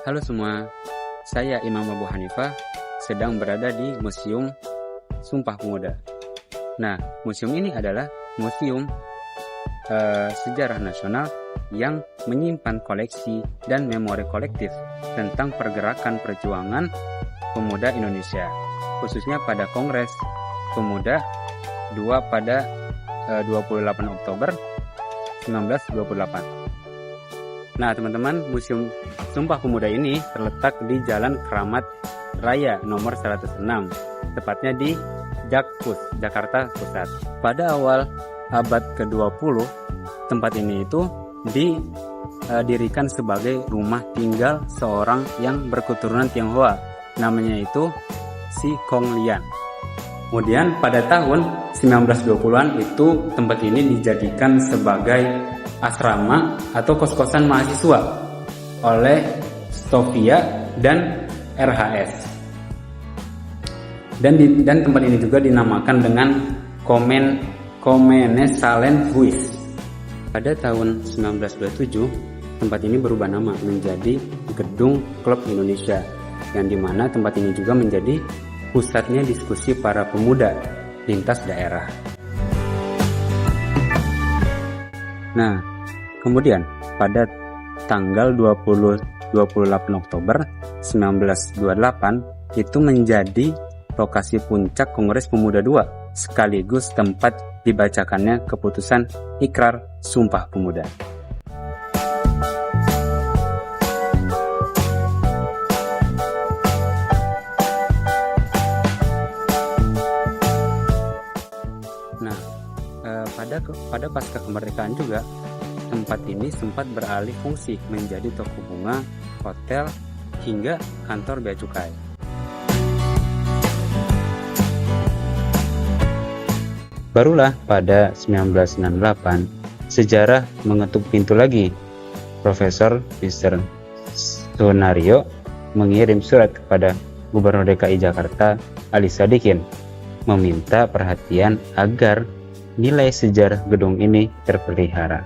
Halo semua, saya Imam Abu Hanifah sedang berada di Museum Sumpah Pemuda. Nah, museum ini adalah museum sejarah nasional yang menyimpan koleksi dan memori kolektif tentang pergerakan perjuangan pemuda Indonesia, khususnya pada Kongres Pemuda pada 28 Oktober 1928. Nah teman-teman, Museum Sumpah Pemuda ini terletak di Jalan Kramat Raya nomor 106, tepatnya di Jakpus, Jakarta Pusat. Pada awal abad ke-20, tempat ini itu didirikan sebagai rumah tinggal seorang yang berketurunan Tionghoa, namanya itu Si Kong Lian. Kemudian pada tahun 1920-an itu tempat ini dijadikan sebagai asrama atau kos-kosan mahasiswa oleh Stovia dan RHS. Dan tempat ini juga dinamakan dengan Komenesalen Huis. Pada tahun 1927, tempat ini berubah nama menjadi Gedung Klub Indonesia, yang dimana tempat ini juga menjadi pusatnya diskusi para pemuda lintas daerah. Nah, kemudian pada tanggal 28 Oktober 1928 itu menjadi lokasi puncak Kongres Pemuda II, sekaligus tempat dibacakannya keputusan Ikrar Sumpah Pemuda. Nah, pada pasca kemerdekaan juga tempat ini sempat beralih fungsi menjadi toko bunga, hotel, hingga kantor bea cukai. Barulah pada 1968 sejarah mengetuk pintu lagi. Profesor Mr. Sonario mengirim surat kepada Gubernur DKI Jakarta Ali Sadikin meminta perhatian agar nilai sejarah gedung ini terpelihara.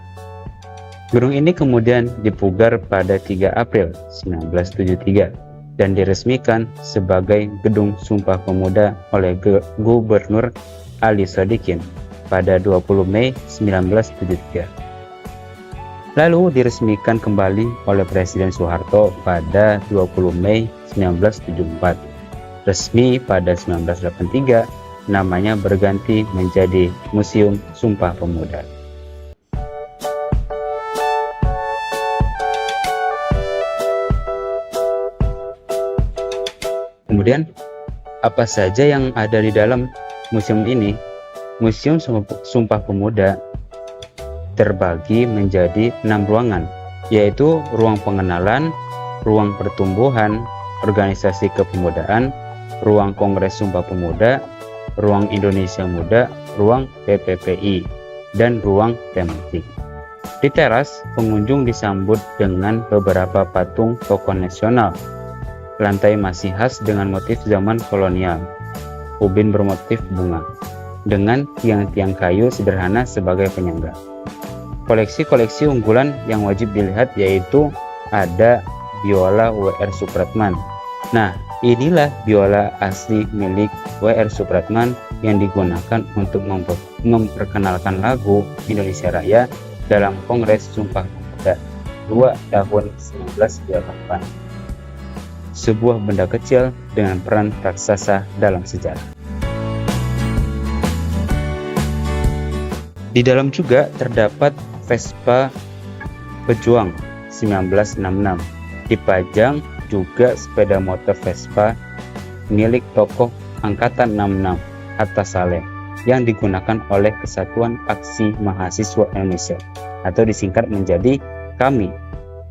Gedung ini kemudian dipugar pada 3 April 1973 dan diresmikan sebagai Gedung Sumpah Pemuda oleh Gubernur Ali Sadikin pada 20 Mei 1973. Lalu diresmikan kembali oleh Presiden Soeharto pada 20 Mei 1974. Resmi pada 1983, namanya berganti menjadi Museum Sumpah Pemuda. Kemudian, apa saja yang ada di dalam museum ini? Museum Sumpah Pemuda terbagi menjadi 6 ruangan, yaitu ruang pengenalan, ruang pertumbuhan, organisasi kepemudaan, ruang Kongres Sumpah Pemuda, ruang Indonesia Muda, ruang PPPI, dan ruang tematik. Di teras, pengunjung disambut dengan beberapa patung tokoh nasional. Lantai masih khas dengan motif zaman kolonial, ubin bermotif bunga, dengan tiang-tiang kayu sederhana sebagai penyangga. Koleksi-koleksi unggulan yang wajib dilihat yaitu ada biola W.R. Supratman. Nah, inilah biola asli milik W.R. Supratman yang digunakan untuk memperkenalkan lagu Indonesia Raya dalam Kongres Sumpah Pemuda II tahun 1928. Sebuah benda kecil dengan peran raksasa dalam sejarah. Di dalam juga terdapat Vespa Pejuang 1966. Dipajang juga sepeda motor Vespa milik tokoh Angkatan 66 Hatta Saleh yang digunakan oleh Kesatuan Aksi Mahasiswa Indonesia atau disingkat menjadi KAMI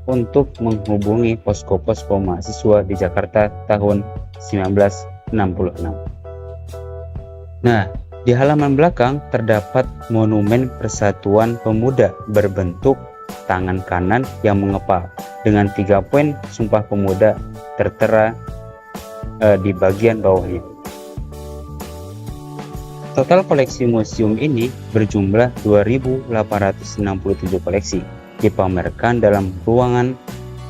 untuk menghubungi posko-posko mahasiswa di Jakarta tahun 1966. Nah, di halaman belakang terdapat monumen Persatuan Pemuda berbentuk tangan kanan yang mengepal dengan 3 poin Sumpah Pemuda tertera di bagian bawahnya. Total koleksi museum ini berjumlah 2.867 koleksi, dipamerkan dalam ruangan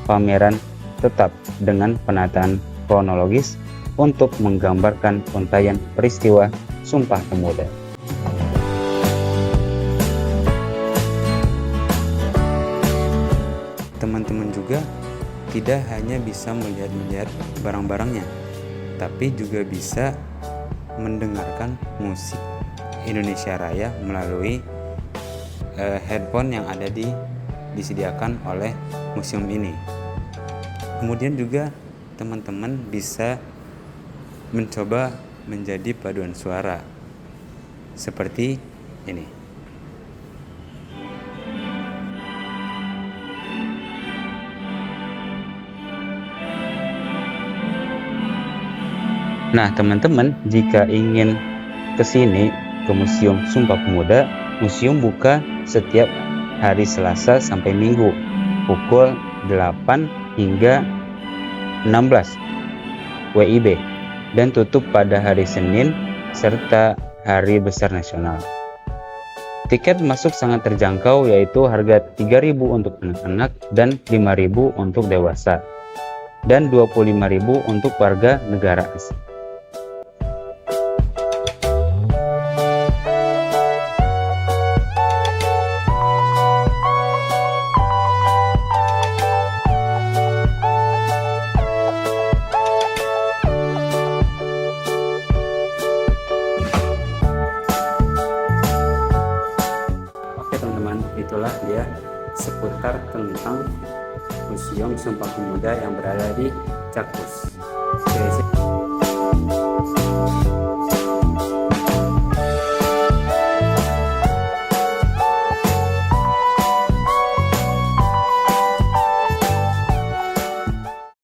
pameran tetap dengan penataan kronologis untuk menggambarkan untaian peristiwa Sumpah Pemuda. Teman-teman juga tidak hanya bisa melihat barang-barangnya, tapi juga bisa mendengarkan musik Indonesia Raya melalui headphone yang ada disediakan oleh museum ini. Kemudian juga teman-teman bisa mencoba menjadi paduan suara seperti ini. Nah, teman-teman, jika ingin ke sini ke Museum Sumpah Pemuda, museum buka setiap hari Selasa sampai Minggu pukul 8 hingga 16 WIB dan tutup pada hari Senin serta Hari Besar Nasional. Tiket masuk sangat terjangkau, yaitu harga 3.000 untuk anak-anak dan 5.000 untuk dewasa dan 25.000 untuk warga negara asing. Teman-teman, itulah dia seputar tentang Museum Sumpah Pemuda yang berada di Cakpus.